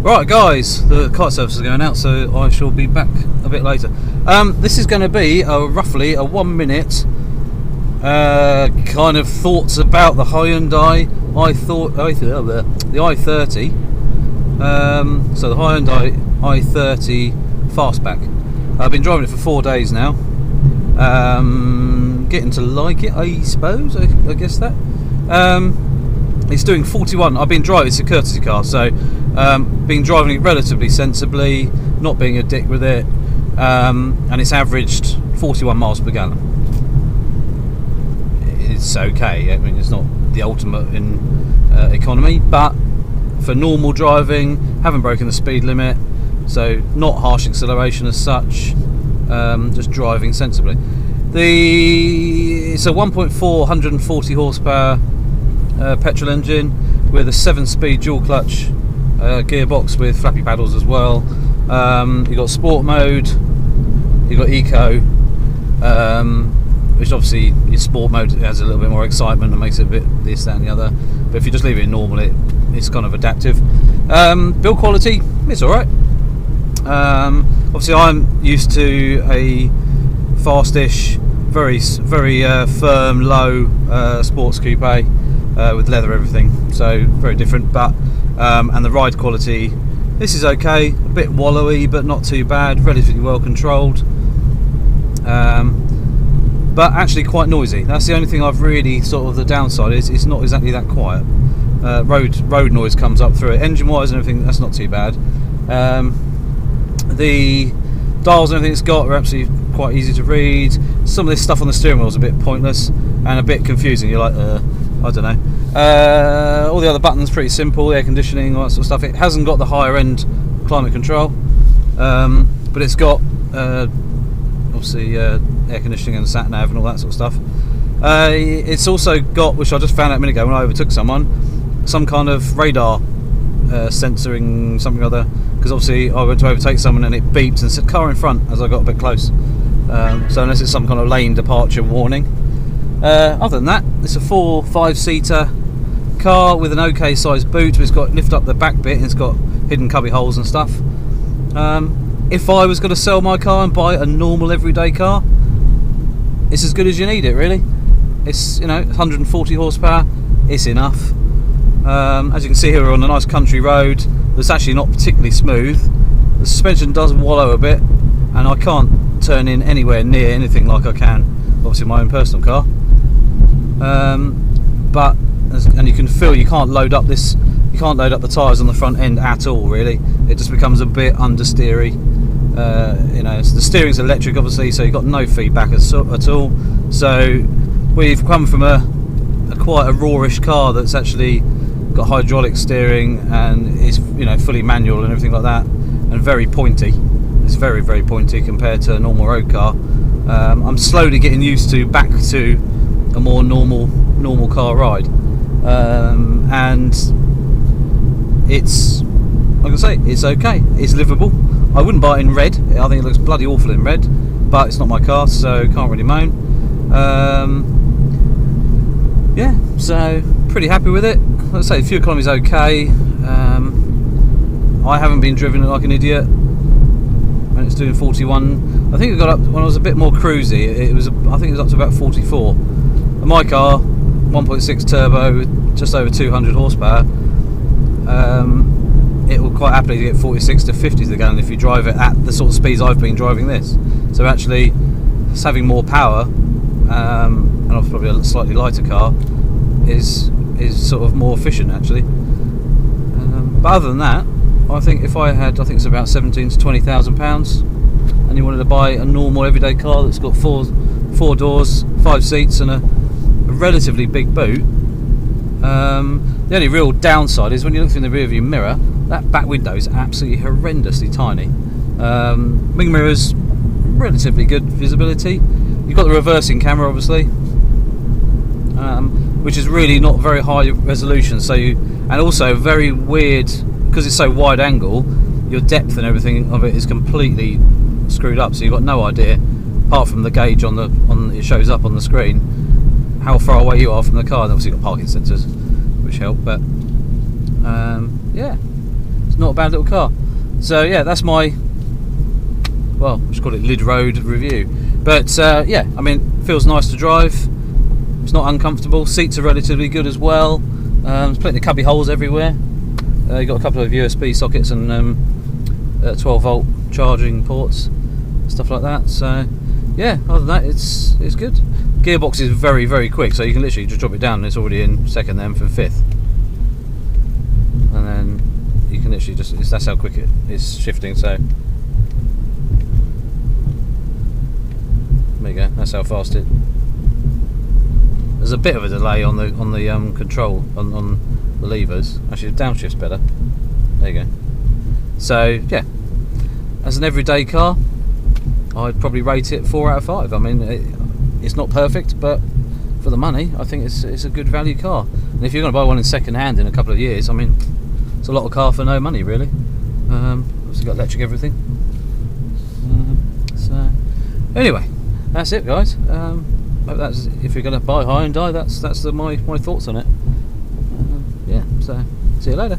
Right guys, the kite service is going out, so I shall be back a bit later. This is going to be roughly a 1 minute kind of thoughts about the Hyundai the I30. So the Hyundai I30 Fastback. I've been driving it for 4 days now. Getting to like it, I suppose. I guess that. It's doing 41. I've been driving. It's a courtesy car, so been driving it relatively sensibly, not being a dick with it, and it's averaged 41 miles per gallon. It's okay. I mean, it's not the ultimate in economy, but for normal driving, haven't broken the speed limit, so not harsh acceleration as such. Just driving sensibly. It's a 1.4 140 horsepower petrol engine with a 7-speed dual clutch gearbox with flappy paddles as well. You've got sport mode, you've got eco, which obviously your sport mode has a little bit more excitement and makes it a bit this, that and the other, but if you just leave it in normal, it's kind of adaptive. Build quality, it's alright. Obviously I'm used to a fastish, very firm, low sports coupe with leather everything, so very different. But and the ride quality, this is okay, a bit wallowy but not too bad, relatively well controlled, but actually quite noisy. That's the only thing I've really sort of, the downside is it's not exactly that quiet. Road noise comes up through it. Engine wise and everything, that's not too bad. The dials and everything it's got are absolutely quite easy to read. Some of this stuff on the steering wheel is a bit pointless and a bit confusing. You're like, I don't know. All the other buttons pretty simple, air conditioning, all that sort of stuff. It hasn't got the higher end climate control, but it's got obviously air conditioning and sat nav and all that sort of stuff. It's also got, which I just found out a minute ago when I overtook someone, some kind of radar censoring something or other, because obviously I went to overtake someone and it beeped and said car in front as I got a bit close. So unless it's some kind of lane departure warning. Other than that, it's a 5-seater car with an okay sized boot, but it's got lift up the back bit and it's got hidden cubby holes and stuff. If I was going to sell my car and buy a normal everyday car, it's as good as you need it, really. It's 140 horsepower, it's enough. As you can see here, we're on a nice country road that's actually not particularly smooth. The suspension does wallow a bit, and I can't turn in anywhere near anything like I can, obviously, my own personal car. And you can feel you can't load up the tyres on the front end at all, really. It just becomes a bit understeery. The steering's electric, obviously, so you've got no feedback at all. So we've come from quite a rawish car that's actually got hydraulic steering and is fully manual and everything like that, and very pointy. It's very, very pointy compared to a normal road car. I'm slowly getting used back to a more normal car ride, and it's, like I say, it's okay. It's livable. I wouldn't buy it in red. I think it looks bloody awful in red, but it's not my car, so can't really moan. Yeah, so pretty happy with it. Like I say, the fuel economy is okay. I haven't been driven like an idiot when it's doing 41. I think it got up when I was a bit more cruisy. I think it was up to about 44. And my car, 1.6 turbo, just over 200 horsepower. It will quite happily get 46 to 50 to the gallon if you drive it at the sort of speeds I've been driving this. So actually, it's having more power, and obviously probably a slightly lighter car, is sort of more efficient actually. But other than that, I think if I think it's about 17 to 20,000 pounds, and you wanted to buy a normal everyday car that's got four doors, 5 seats, and a relatively big boot. The only real downside is when you look through the rear view mirror, that back window is absolutely horrendously tiny. Wing mirrors, relatively good visibility. You've got the reversing camera, obviously, which is really not very high resolution. And also very weird, because it's so wide angle, your depth and everything of it is completely screwed up. So you've got no idea, apart from the gauge it shows up on the screen, how far away you are from the car. And obviously you've got parking sensors, which help. But yeah, not a bad little car. So yeah, that's my, well, let's call it Lid Road review. But yeah, I mean, feels nice to drive. It's not uncomfortable. Seats are relatively good as well. There's plenty of cubby holes everywhere. You've got a couple of USB sockets and 12 volt charging ports, stuff like that. So yeah, other than that, it's good. Gearbox is very, very quick, so you can literally just drop it down and it's already in second, then for fifth, and then you can literally just, that's how quick it is shifting. So there you go, that's how fast it. There's a bit of a delay on the control on the levers. Actually, the downshift's better. There you go. So yeah, as an everyday car, I'd probably rate it 4 out of 5. I mean, it's not perfect, but for the money, I think it's a good value car. And if you're going to buy one in second hand in a couple of years, I mean, it's a lot of car for no money, really. Obviously got electric everything. So anyway, that's it, guys. That's, if you're going to buy Hyundai, that's my thoughts on it. Yeah. So see you later.